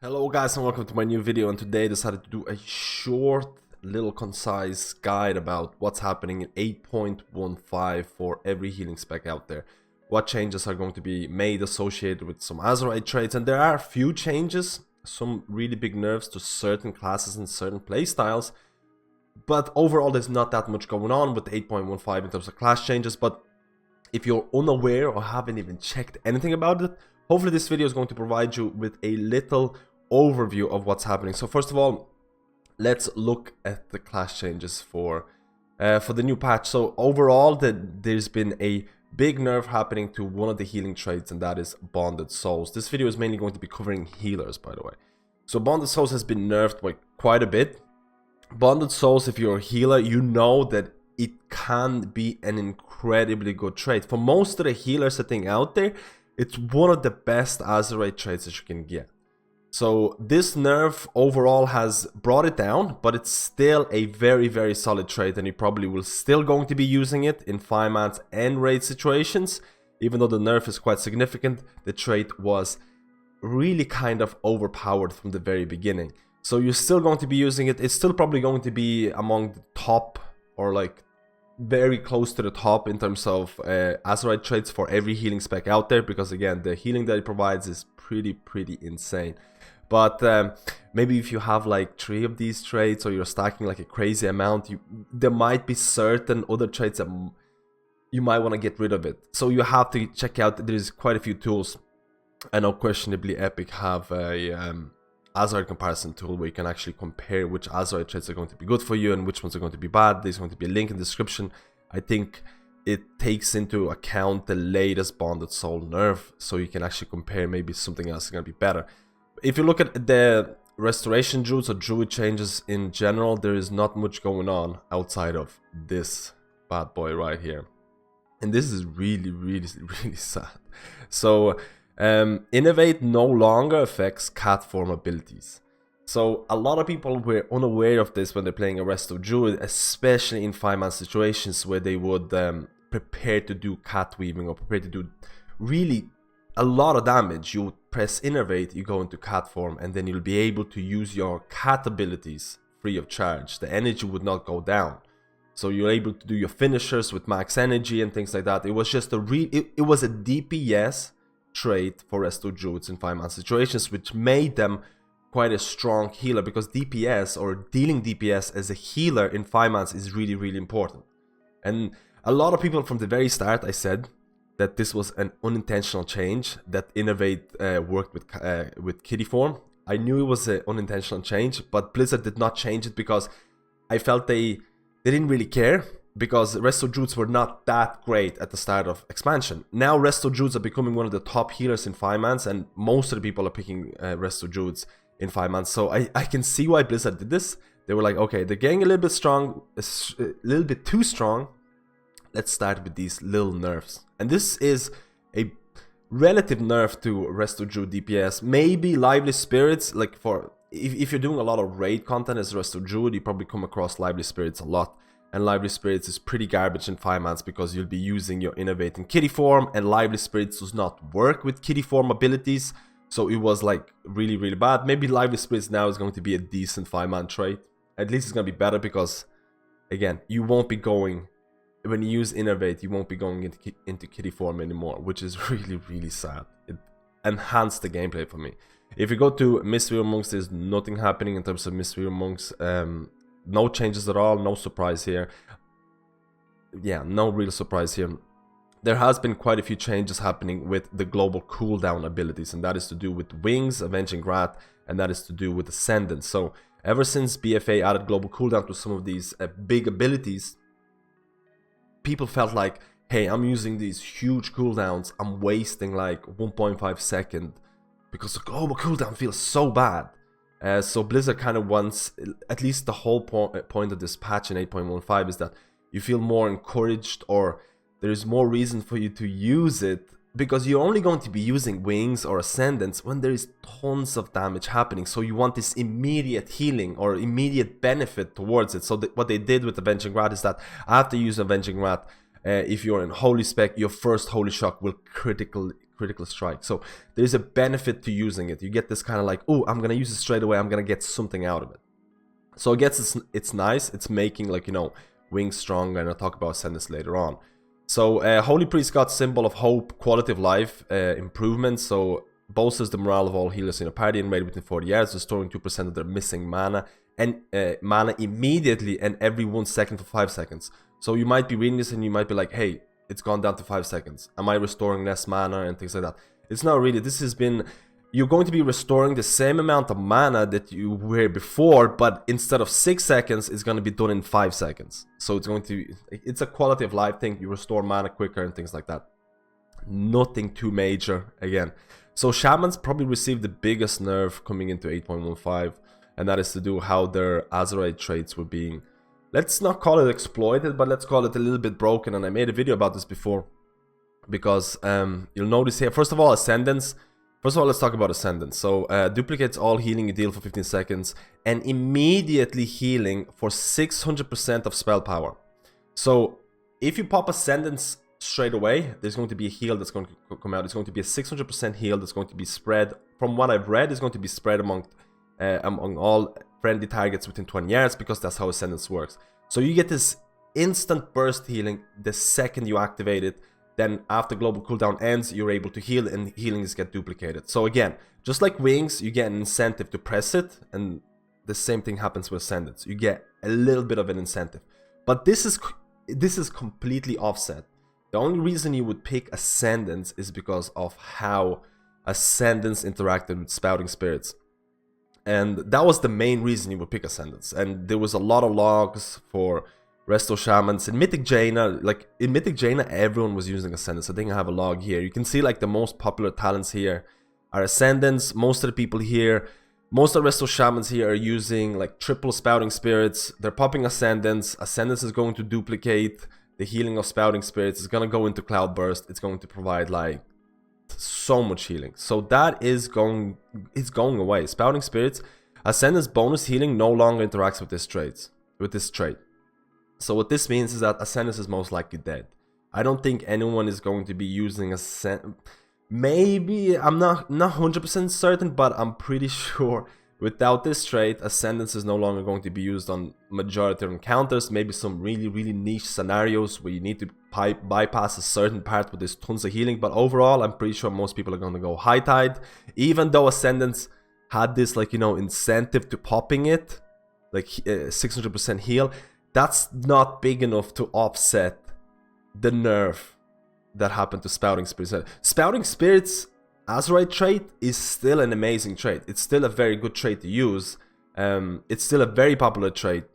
Hello guys and welcome to my new video, and today I decided to do a short little concise guide about what's happening in 8.1.5 for every healing spec out there. What changes are going to be made associated with some azerite traits, and there are a few changes, some really big nerfs to certain classes and certain playstyles, but overall there's not that much going on with 8.1.5 in terms of class changes. But if you're unaware or haven't even checked anything about it, hopefully this video is going to provide you with a little overview of what's happening. So first of all, let's look at the class changes for the new patch. So overall, there's been a big nerf happening to one of the healing traits, and that is Bonded Souls. This video is mainly going to be covering healers, by the way. So Bonded Souls has been nerfed by quite a bit. Bonded Souls, if you're a healer, you know that it can be an incredibly good trait. For most of the healers sitting out there, it's one of the best azerite traits that you can get. So this nerf overall has brought it down, but it's still a very solid trait, and you probably will still going to be using it in 5-man and raid situations. Even though the nerf is quite significant, the trait was really kind of overpowered from the very beginning. So you're still going to be using it. It's still probably going to be among the top, or like very close to the top in terms of azerite traits for every healing spec out there, because again, the healing that it provides is pretty insane. But maybe if you have like 3 of these traits, or you're stacking like a crazy amount, there might be certain other traits that you might want to get rid of it. So you have to check out, there's quite a few tools. I know questionably Epic have a azerite comparison tool where you can actually compare which azerite traits are going to be good for you and which ones are going to be bad. There's going to be a link in the description. I think it takes into account the latest Bonded Soul nerf, so you can actually compare maybe something else is going to be better. If you look at the restoration druids or druid changes in general, there is not much going on outside of this bad boy right here. And this is really sad. So Innovate no longer affects cat form abilities. So a lot of people were unaware of this when they're playing a Resto druid, especially in 5-man situations where they would prepare to do cat weaving or prepare to do really a lot of damage. You press Innovate, you go into cat form, and then you'll be able to use your cat abilities free of charge. The energy would not go down, so you're able to do your finishers with max energy and things like that. It was just it was a DPS trait for Resto druids in 5-man situations, which made them quite a strong healer, because DPS, or dealing DPS as a healer in 5-man, is really important. And a lot of people from the very start, I said that this was an unintentional change, that Innovate worked with kitty form. I knew it was an unintentional change, but Blizzard did not change it because I felt they didn't really care, because Resto druids were not that great at the start of expansion. Now Resto druids are becoming one of the top healers in 5-man, and most of the people are picking Resto druids in 5-man. So I can see why Blizzard did this. They were like, okay, they're getting a little bit strong, a little bit too strong. Let's start with these little nerfs. And this is a relative nerf to Resto druid DPS. Maybe Lively Spirits, like if you're doing a lot of raid content as Resto druid, you probably come across Lively Spirits a lot. And Lively Spirits is pretty garbage in 5-man because you'll be using your Innovate in kitty form, and Lively Spirits does not work with kitty form abilities. So it was like really bad. Maybe Lively Spirits now is going to be a decent 5-man trait. At least it's going to be better, because again, you won't be going, when you use Innovate, you won't be going into kitty form anymore, which is really sad. It enhanced the gameplay for me. If you go to Mistweaver monks, there's nothing happening in terms of Mistweaver monks. No changes at all, no surprise here. Yeah, no real surprise here. There has been quite a few changes happening with the global cooldown abilities, and that is to do with Wings, Avenging Wrath, and that is to do with Ascendant. So ever since BfA added global cooldown to some of these big abilities, people felt like, hey, I'm using these huge cooldowns, I'm wasting like 1.5 seconds because the global cooldown feels so bad. So Blizzard kind of wants, at least the whole point of this patch in 8.1.5 is that you feel more encouraged, or there is more reason for you to use it, because you're only going to be using Wings or Ascendants when there is tons of damage happening. So you want this immediate healing or immediate benefit towards it. So what they did with Avenging Wrath is that after you use Avenging Wrath, if you're in Holy Spec, your first Holy Shock will critical strike. So there's a benefit to using it. You get this kind of like, oh, I'm gonna use it straight away, I'm gonna get something out of it. So I guess it's nice. It's making, like, you know, wings stronger, and I'll talk about Ascendance later on. So Holy Priest got Symbol of Hope, Quality of Life improvements. So bolsters the morale of all healers in a party and raid within 40 yards, restoring 2% of their missing mana and mana immediately and every 1 second for 5 seconds. So you might be reading this and you might be like, hey, it's gone down to 5 seconds. Am I restoring less mana and things like that? It's not really. This has been, you're going to be restoring the same amount of mana that you were before, but instead of 6 seconds, it's going to be done in 5 seconds. So it's going to, it's a quality of life thing. You restore mana quicker and things like that. Nothing too major again. So Shamans probably received the biggest nerf coming into 8.15, and that is to do how their azerite traits were being, let's not call it exploited, but let's call it a little bit broken. And I made a video about this before, because you'll notice here, first of all, Ascendance. First of all, let's talk about Ascendance. So duplicates all healing you deal for 15 seconds and immediately healing for 600% of spell power. So if you pop Ascendance straight away, there's going to be a heal that's going to come out. It's going to be a 600% heal that's going to be spread. From what I've read, it's going to be spread among all friendly targets within 20 yards, because that's how Ascendance works. So you get this instant burst healing the second you activate it. Then after global cooldown ends, you're able to heal and healings get duplicated. So again, just like Wings, you get an incentive to press it, and the same thing happens with Ascendance. You get a little bit of an incentive. But this is completely offset. The only reason you would pick Ascendance is because of how Ascendance interacted with Spouting Spirits. And that was the main reason you would pick Ascendance. And there was a lot of logs for Resto Shamans. In Mythic Jaina, like in Mythic Jaina, everyone was using Ascendance. I think I have a log here. You can see like the most popular talents here are Ascendance. Most of the people here, most of the Resto Shamans here are using like triple Spouting Spirits. They're popping Ascendance. Ascendance is going to duplicate the healing of Spouting Spirits. It's going to go into Cloudburst. It's going to provide like so much healing. So that is going away. Spouting Spirits, Ascendance bonus healing no longer interacts with this trait. So what this means is that Ascendance is most likely dead. I don't think anyone is going to be using Ascendance. Maybe, I'm not 100% certain, but I'm pretty sure without this trait, Ascendance is no longer going to be used on majority of encounters. Maybe some really niche scenarios where you need to bypass a certain part where there's tons of healing. But overall, I'm pretty sure most people are going to go High Tide. Even though Ascendance had this, like, you know, incentive to popping it, like 600% heal, that's not big enough to offset the nerf that happened to Spouting Spirits. Spouting Spirits azerite trait is still an amazing trait. It's still a very good trait to use. It's still a very popular trait.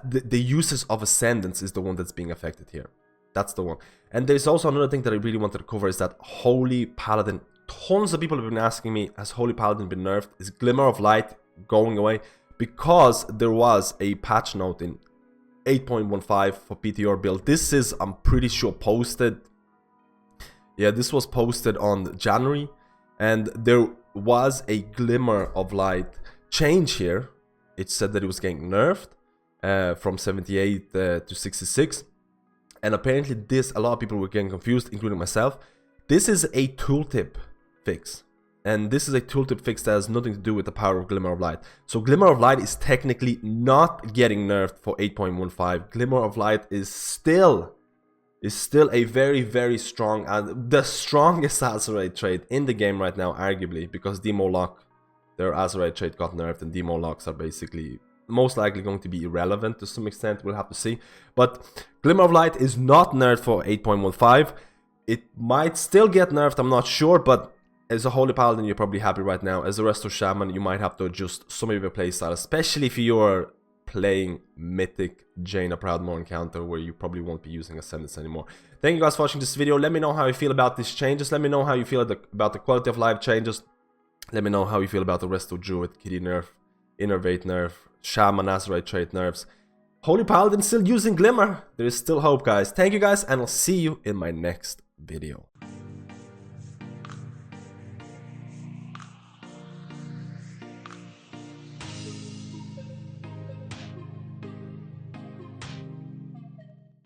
The uses of Ascendance is the one that's being affected here. That's the one. And there's also another thing that I really wanted to cover, is that Holy Paladin. Tons of people have been asking me, has Holy Paladin been nerfed? Is Glimmer of Light going away? Because there was a patch note in 8.15 for PTR build. This is, I'm pretty sure, posted. Yeah, this was posted on January. And there was a Glimmer of Light change here. It said that it was getting nerfed from 78 to 66. And apparently this, a lot of people were getting confused, including myself. This is a tooltip fix. And this is a tooltip fix that has nothing to do with the power of Glimmer of Light. So Glimmer of Light is technically not getting nerfed for 8.15. Glimmer of Light is still a very strong, the strongest azerite trait in the game right now, arguably, because Demo Lock, their azerite trait got nerfed, and Demo Locks are basically most likely going to be irrelevant to some extent. We'll have to see. But Glimmer of Light is not nerfed for 8.15. It might still get nerfed, I'm not sure, but as a Holy Paladin, you're probably happy right now. As a Resto Shaman, you might have to adjust some of your playstyle, especially if you're playing Mythic Jaina Proudmoore encounter, where you probably won't be using Ascendance anymore. Thank you guys for watching this video. Let me know how you feel about these changes. Let me know how you feel about the quality of life changes. Let me know how you feel about the Resto Druid, Kitty nerf, Innervate nerf, Shaman Azerite trait nerfs. Holy Paladin still using Glimmer. There is still hope, guys. Thank you guys, and I'll see you in my next video.